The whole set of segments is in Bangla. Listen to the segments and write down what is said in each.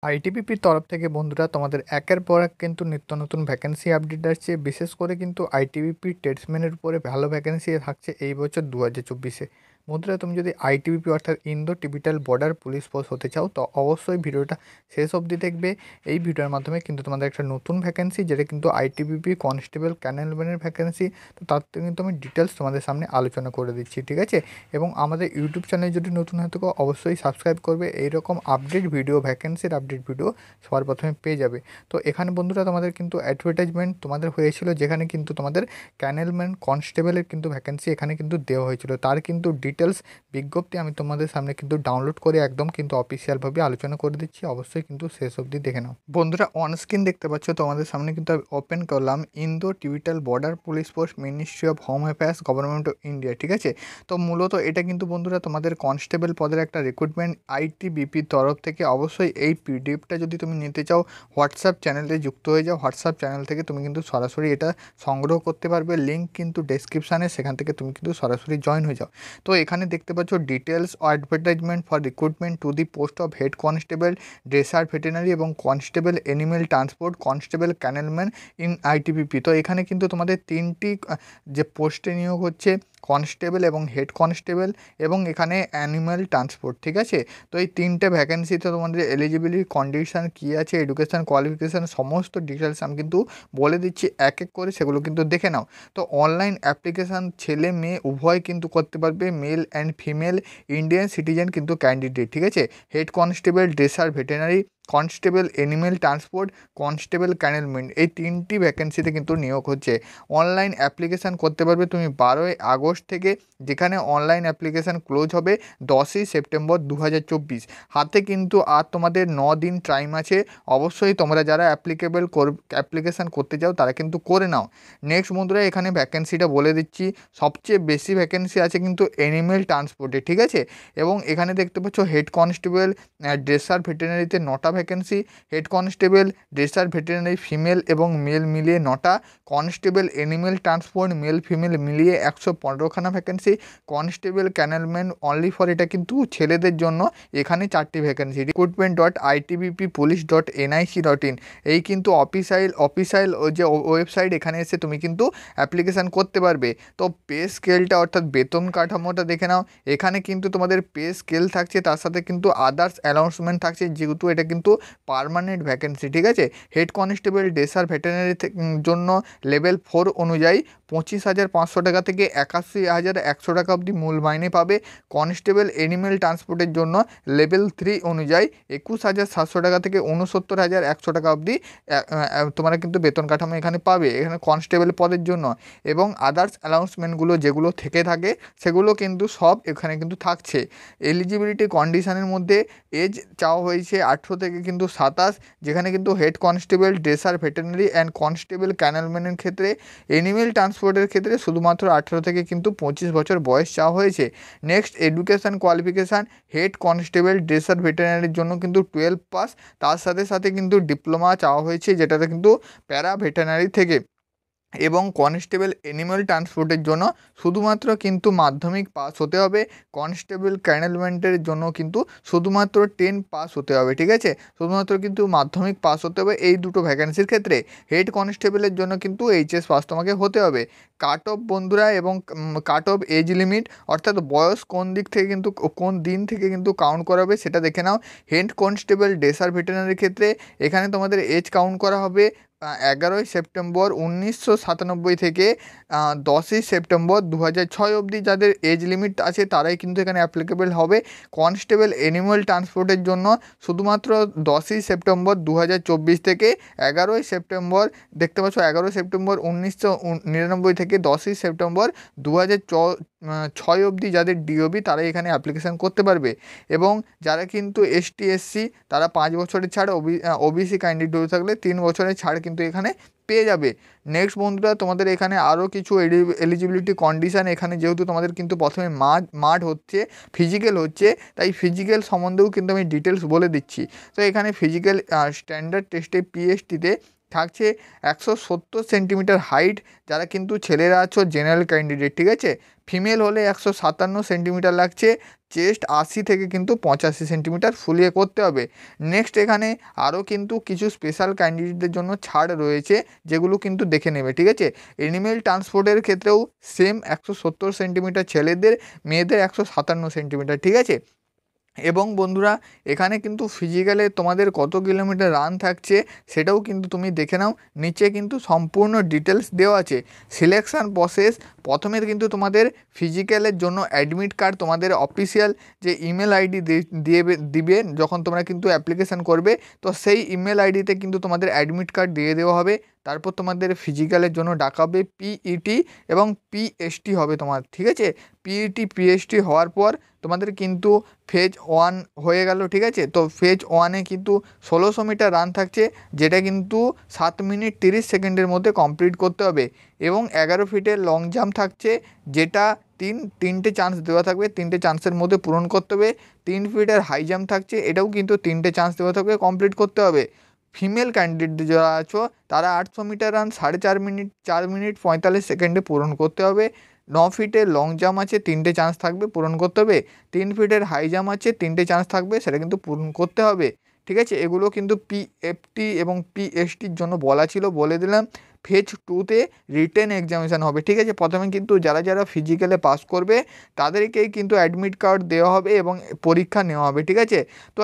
আইটিবিপির তরফ থেকে বন্ধুরা তোমাদের একের পর এক কিন্তু নিত্য নতুন ভ্যাকেন্সি আপডেট আসছে। বিশেষ করে কিন্তু আইটিবিপি ট্রেডসম্যানের উপরে ভালো ভ্যাকেন্সি থাকছে এই বছর 2024-এ। বন্ধুরা, তুমি যদি আইটিবিপি অর্থাৎ Indo Tibetan border police force হতে চাও তো অবশ্যই ভিডিওটা শেষ অবধি দেখবে। এই ভিডিওর মাধ্যমে কিন্তু তোমাদের একটা নতুন ভ্যাকেন্সি, যেটা কিন্তু আইটিবিপি কনস্টেবল ক্যানেলম্যানের ভ্যাকেন্সি, তো তার থেকে কিন্তু আমি ডিটেলস তোমাদের সামনে আলোচনা করে দিচ্ছি, ঠিক আছে। এবং আমাদের ইউটিউব চ্যানেল যদি নতুন হয়ে থাকো অবশ্যই সাবস্ক্রাইব করবে। এইরকম আপডেট ভিডিও, ভ্যাকেন্সির আপডেট ভিডিও সবার প্রথমে পেয়ে যাবে। তো এখানে বন্ধুরা তোমাদের কিন্তু অ্যাডভার্টাইজমেন্ট তোমাদের হয়েছিল, যেখানে কিন্তু তোমাদের ক্যানেলম্যান কনস্টেবলের কিন্তু ভ্যাকেন্সি এখানে কিন্তু দেওয়া হয়েছিল। তার কিন্তু ডিটেলস বিজ্ঞপ্তি আমি তোমাদের সামনে কিন্তু ডাউনলোড করে একদম কিন্তু অফিসিয়ালভাবে আলোচনা করে দিচ্ছি, অবশ্যই কিন্তু শেষ অবধি দেখে নাও। বন্ধুরা, অন স্ক্রিন দেখতে পাচ্ছ তোমাদের সামনে কিন্তু আমি ওপেন করলাম Indo Tibetan border police force, ministry of home affairs, government of India, ঠিক আছে। তো মূলত এটা কিন্তু বন্ধুরা তোমাদের কনস্টেবল পদের একটা রিক্রুটমেন্ট আইটিবিপির তরফ থেকে। অবশ্যই এই পিডিএফটা যদি তুমি নিতে চাও হোয়াটসঅ্যাপ চ্যানেলে যুক্ত হয়ে যাও। হোয়াটসঅ্যাপ চ্যানেল থেকে তুমি কিন্তু সরাসরি এটা সংগ্রহ করতে পারবে, লিঙ্ক কিন্তু ডেসক্রিপশানে, সেখান থেকে তুমি কিন্তু সরাসরি জয়েন হয়ে যাও। তো এখানে দেখতে পাচ্ছ details advertisement for recruitment to the post of head constable dresser veterinary এবং constable animal transport, constable kennelman in ITBP. তো এখানে কিন্তু তোমাদের তিনটি যে পোস্টে নিয়োগ হচ্ছে, কনস্টেবল এবং হেড কনস্টেবল এবং এখানে অ্যানিম্যাল ট্রান্সপোর্ট, ঠিক আছে। তো এই তিনটে ভ্যাকেন্সিতে তোমাদের এলিজিবিলিটি কন্ডিশন কী আছে, এডুকেশান কোয়ালিফিকেশান, সমস্ত ডিটেলস আমি কিন্তু বলে দিচ্ছি এক এক করে, সেগুলো কিন্তু দেখে নাও। তো অনলাইন অ্যাপ্লিকেশান ছেলে মেয়ে উভয় কিন্তু করতে পারবে, male and female Indian citizen কিন্তু ক্যান্ডিডেট, ঠিক আছে। Head constable dresser veterinary, constable animal transport, constable kennelman, এই তিনটি ভ্যাকেন্সিতে কিন্তু নিয়োগ হচ্ছে। অনলাইন অ্যাপ্লিকেশান করতে পারবে তুমি 12ই আগস্ট থেকে, যেখানে অনলাইন অ্যাপ্লিকেশান ক্লোজ হবে 10ই সেপ্টেম্বর 2024। হাতে কিন্তু আর তোমাদের 9 দিন টাইম আছে। অবশ্যই তোমরা যারা অ্যাপ্লিকেশান করতে চাও তারা কিন্তু করে নাও। নেক্সট বন্ধুরা, এখানে ভ্যাকেন্সিটা বলে দিচ্ছি। সবচেয়ে বেশি ভ্যাকেন্সি আছে কিন্তু এনিম্যাল ট্রান্সপোর্টে, ঠিক আছে। এবং এখানে দেখতে পাচ্ছ হেড কনস্টেবল ড্রেসার ভেটেরিনারিতে 9টা vacancy, head constable dresser veterinary female এবং মেল মিলিয়ে 9টা, constable animal transport male female মিলিয়ে 115খানা vacancy, constable kennelman only for, এটা কিন্তু ছেলেদের জন্য, এখানে 4টি ভ্যাকেন্সি। recruitment.itbppolice.nic.in, এই কিন্তু অফিসিয়াল যে ওয়েবসাইট, এখানে এসে তুমি কিন্তু অ্যাপ্লিকেশান করতে পারবে। তো পে স্কেলটা অর্থাৎ বেতন কাঠামোটা দেখে নাও। এখানে কিন্তু তোমাদের পে স্কেল থাকছে, তার সাথে কিন্তু আদার্স অ্যানাউন্সমেন্ট থাকছে, যেহেতু এটা কিন্তু পার্মানেন্ট ভ্যাকেন্সি, ঠিক আছে। হেড কনস্টেবল ড্রেসার ভেটেরিনারি জন্য লেভেল 4 অনুযায়ী 25,500 টাকা থেকে 81,100 টাকা অবধি মূল মাইনে পাবে। কনস্টেবল এনিম্যাল ট্রান্সপোর্টের জন্য লেভেল 3 অনুযায়ী 21,700 টাকা থেকে 69,100 টাকা অবধি তোমরা কিন্তু বেতন কাঠামো এখানে পাবে, এখানে কনস্টেবল পদের জন্য। এবং আদার্স অ্যানাউন্সমেন্টগুলো যেগুলো থেকে থাকে সেগুলো কিন্তু সব এখানে কিন্তু থাকছে। এলিজিবিলিটি কন্ডিশনের মধ্যে এজ চাওয়া হয়েছে 18 থেকে কিন্তু 27, যেখানে কিন্তু head constable dresser veterinary and constable ক্যানেলম্যানের ক্ষেত্রে, এনিম্যাল ট্রান্সপোর্টের ক্ষেত্রে শুধুমাত্র 18 থেকে কিন্তু 25 বছর বয়স চাওয়া হয়েছে। Next education qualification, head constable dresser ভেটেরিনারির জন্য কিন্তু 12 পাস, তার সাথে সাথে কিন্তু ডিপ্লোমা চাওয়া হয়েছে, যেটাতে কিন্তু প্যারা ভেটেরিনারি থেকে। এবং কনস্টেবল এনিম্যাল ট্রান্সপোর্টের জন্য শুধুমাত্র কিন্তু মাধ্যমিক পাস হতে হবে। কনস্টেবল ক্যানেলমেন্টের জন্য কিন্তু শুধুমাত্র 10 পাস হতে হবে, ঠিক আছে। শুধুমাত্র কিন্তু মাধ্যমিক পাস হতে হবে এই দুটো ভ্যাকেন্সির ক্ষেত্রে। হেড কনস্টেবলের জন্য কিন্তু এইচএস পাস তোমাকে হতে হবে। কাট অফ বন্ধুরা, এবং কাট অফ এজ লিমিট অর্থাৎ বয়স কোন দিক থেকে কিন্তু কোন দিন থেকে কিন্তু কাউন্ট করা হবে সেটা দেখে নাও। হেড কনস্টেবল ড্রেসার ভেটেরিনারির ক্ষেত্রে এখানে তোমাদের এজ কাউন্ট করা হবে 11ই সেপ্টেম্বর 1997 থেকে 10ই সেপ্টেম্বর 2006 অবধি। যাদের এজ লিমিট আছে তারাই কিন্তু এখানে অ্যাপ্লিকেবল হবে। কনস্টেবল এনিম্যাল ট্রান্সপোর্টের জন্য শুধুমাত্র 10ই সেপ্টেম্বর 2024 থেকে 11ই সেপ্টেম্বর, দেখতে পাচ্ছ 11 সেপ্টেম্বর 1999 থেকে 10ই সেপ্টেম্বর 2006 অবধি যাদের ডিওবি, তারাই এখানে অ্যাপ্লিকেশান করতে পারবে। এবং যারা কিন্তু এসটি এসসি, তারা 5 বছরের ছাড়, ওবিসি ক্যান্ডিডেট হয়ে থাকলে 3 বছরের ছাড় কিন্তু এখানে পেয়ে যাবে। নেক্সট বন্ধুরা, তোমাদের এখানে আরও কিছু এলিজিবিলিটি কন্ডিশান, এখানে যেহেতু তোমাদের কিন্তু প্রথমে মাঠ হচ্ছে, ফিজিক্যাল হচ্ছে, তাই ফিজিক্যাল সম্বন্ধেও কিন্তু আমি ডিটেলস বলে দিচ্ছি। তো এখানে ফিজিক্যাল স্ট্যান্ডার্ড টেস্টে পিএসটিতে থাকছে 170 সেন্টিমিটার হাইট, যারা কিন্তু ছেলেরা আছো জেনারেল ক্যান্ডিডেট, ঠিক আছে। ফিমেল হলে 157 সেন্টিমিটার লাগছে, চেস্ট 80 থেকে কিন্তু 85 সেন্টিমিটার ফুলিয়ে করতে হবে। নেক্সট এখানে আরও কিন্তু কিছু স্পেশাল ক্যান্ডিডেটদের জন্য ছাড় রয়েছে, যেগুলো কিন্তু দেখে নেবে, ঠিক আছে। এনিমেল ট্রান্সপোর্টের ক্ষেত্রেও সেম 170 সেন্টিমিটার ছেলেদের, মেয়েদের 157 সেন্টিমিটার, ঠিক আছে। এবং বন্ধুরা এখানে কিন্তু ফিজিক্যালে তোমাদের কত কিলোমিটার রান থাকছে সেটাও কিন্তু তুমি দেখে নাও, নিচে কিন্তু সম্পূর্ণ ডিটেলস দেওয়া আছে। সিলেকশান প্রসেস, প্রথমে কিন্তু তোমাদের ফিজিক্যালের জন্য অ্যাডমিট কার্ড তোমাদের অফিসিয়াল যে ইমেল আইডি দিবে যখন তোমরা কিন্তু অ্যাপ্লিকেশান করবে, তো সেই ইমেল আইডিতে কিন্তু তোমাদের অ্যাডমিট কার্ড দিয়ে দেওয়া হবে। তারপর তোমাদের ফিজিক্যালের জন্য ডাকা হবে, পিইটি এবং পিএসটি হবে তোমার, ঠিক আছে। পিইটি পিএসটি হওয়ার পর তোমাদের কিন্তু ফেজ 1 হয়ে গেল, ঠিক আছে। তো ফেজ 1-এ কিন্তু 1600 মিটার রান থাকছে, যেটা কিন্তু 7 মিনিট 30 সেকেন্ডের মধ্যে কমপ্লিট করতে হবে। এবং 11 ফিটের লং জাম্প থাকছে, যেটা তিনটে চান্স দেওয়া থাকবে, 3টে চান্সের মধ্যে পূরণ করতে হবে। 3 ফিটের হাই জাম্প থাকছে, এটাও কিন্তু 3টে চান্স দেওয়া থাকবে, কমপ্লিট করতে হবে। ফিমেল ক্যান্ডিডেট যারা আছো তারা 800 মিটার রান 4 মিনিট 45 সেকেন্ডে পূরণ করতে হবে। 9 ফিটের লং জাম্প আছে, 3টে চান্স থাকবে, পূরণ করতে হবে। 3 ফিটের হাই জাম্প আছে, 3টে চান্স থাকবে, সেটা কিন্তু পূরণ করতে হবে, ঠিক আছে। এগুলো কিন্তু পিএফটি এবং পিএসটির জন্য বলা ছিল, বলে দিলাম। ফেজ 2-তে রিটেন এক্সামিনেশান হবে, ঠিক আছে। প্রথমে কিন্তু যারা ফিজিক্যালে পাস করবে তাদেরকেই কিন্তু অ্যাডমিট কার্ড দেওয়া হবে এবং পরীক্ষা নেওয়া হবে, ঠিক আছে। তো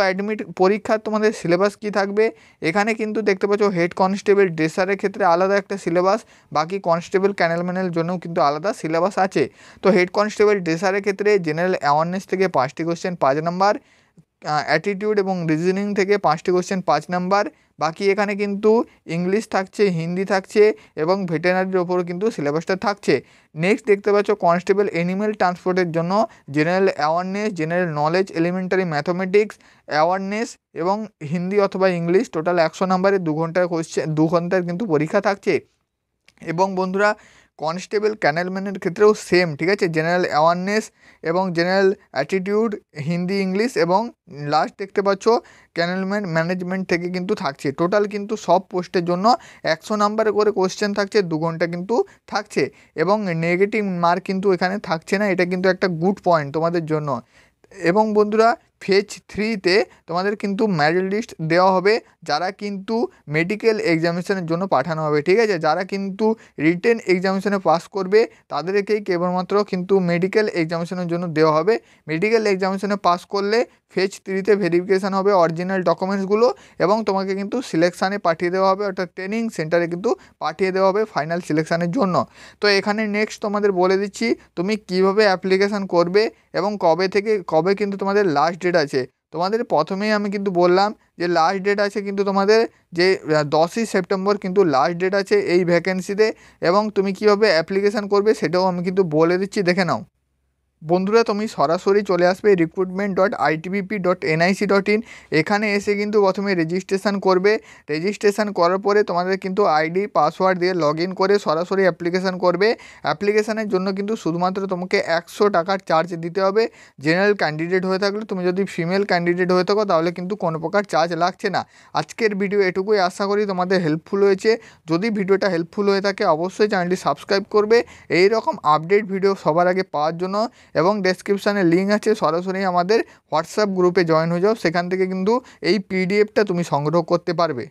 পরীক্ষার তোমাদের সিলেবাস কী থাকবে, এখানে কিন্তু দেখতে পাচ্ছ হেড কনস্টেবল ড্রেসারের ক্ষেত্রে আলাদা একটা সিলেবাস, বাকি কনস্টেবল ক্যানেলম্যানের জন্যও কিন্তু আলাদা সিলেবাস আছে। তো হেড কনস্টেবল ড্রেসারের ক্ষেত্রে জেনারেল অ্যাওয়ারনেস থেকে 5টি কোশ্চেন 5 নাম্বার, অ্যাটিটিউড এবং রিজনিং থেকে 5টি কোশ্চেন 5 নাম্বার, বাকি এখানে কিন্তু ইংলিশ থাকছে, হিন্দি থাকছে এবং ভেটেরিনারির ওপরও কিন্তু সিলেবাসটা থাকছে। নেক্সট দেখতে পাচ্ছ কনস্টেবল এনিম্যাল ট্রান্সপোর্টের জন্য general awareness, general knowledge, elementary mathematics awareness এবং হিন্দি অথবা ইংলিশ, টোটাল 100 নাম্বারের 2 ঘন্টার কোশ্চেন, 2 ঘন্টার কিন্তু পরীক্ষা থাকছে। এবং বন্ধুরা কনস্টেবল ক্যানেলম্যানের ক্ষেত্রেও সেম, ঠিক আছে। জেনারেল অ্যাওয়ারনেস এবং জেনারেল অ্যাটিটিউড, হিন্দি ইংলিশ এবং লাস্ট দেখতে পাচ্ছ ক্যানেলম্যান ম্যানেজমেন্ট থেকে কিন্তু থাকছে। টোটাল কিন্তু সব পোস্টের জন্য 100 নাম্বার করে কোশ্চেন থাকছে, 2 ঘন্টা কিন্তু থাকছে এবং নেগেটিভ মার্ক কিন্তু এখানে থাকছে না, এটা কিন্তু একটা গুড পয়েন্ট তোমাদের জন্য। এবং বন্ধুরা ফেজ 3-তে তোমাদের কিন্তু মেরিট লিস্ট দেওয়া হবে, যারা কিন্তু মেডিকেল এক্সামিনেশনের জন্য পাঠানো হবে, ঠিক আছে। যারা কিন্তু রিটেন এক্সামিনেশনে পাস করবে তাদেরকেই কেবলমাত্র কিন্তু মেডিকেল এক্সামিনেশনের জন্য দেওয়া হবে। মেডিকেল এক্সামিনেশনে পাস করলে ফেজ 3-তে ভেরিফিকেশান হবে অরিজিনাল ডকুমেন্টসগুলো এবং তোমাকে কিন্তু সিলেকশানে পাঠিয়ে দেওয়া হবে, অর্থাৎ ট্রেনিং সেন্টারে কিন্তু পাঠিয়ে দেওয়া হবে ফাইনাল সিলেকশানের জন্য। তো এখানে নেক্সট তোমাদের বলে দিচ্ছি তুমি কিভাবে অ্যাপ্লিকেশান করবে এবং কবে কিন্তু তোমাদের লাস্ট ডেট আছে। তোমাদের প্রথমেই আমি কিন্তু বললাম যে লাস্ট ডেট আছে কিন্তু তোমাদের যে 10ই সেপ্টেম্বর কিন্তু লাস্ট ডেট আছে এই ভ্যাকেন্সিতে। এবং তুমি কীভাবে অ্যাপ্লিকেশান করবে সেটাও আমি কিন্তু বলে দিচ্ছি, দেখে নাও। বন্ধুরা তুমি সরাসরি চলে আসবে recruitment.itbp.nic.in, এখানে এসে কিন্তু প্রথমে রেজিস্ট্রেশন করবে। রেজিস্ট্রেশন করার পরে তোমাদের কিন্তু আইডি পাসওয়ার্ড দিয়ে লগ ইন করে সরাসরি অ্যাপ্লিকেশান করবে। অ্যাপ্লিকেশানের জন্য কিন্তু শুধুমাত্র তোমাকে 100 টাকার চার্জ দিতে হবে। জেনারেল ক্যান্ডিডেট হয়ে থাকলে, তুমি যদি ফিমেল ক্যান্ডিডেট হয়ে থাকো তাহলে কিন্তু কোনো প্রকার চার্জ লাগছে না। আজকের ভিডিও এটুকুই, আশা করি তোমাদের হেল্পফুল হয়েছে। যদি ভিডিওটা হেল্পফুল হয়ে থাকে অবশ্যই চ্যানেলটি সাবস্ক্রাইব করবে এই রকম আপডেট ভিডিও সবার আগে পাওয়ার জন্য। এবং ডেসক্রিপশানে লিঙ্ক আছে, সরাসরি আমাদের হোয়াটসঅ্যাপ গ্রুপে জয়েন হয়ে যাও, সেখান থেকে কিন্তু এই পিডিএফটা তুমি সংগ্রহ করতে পারবে।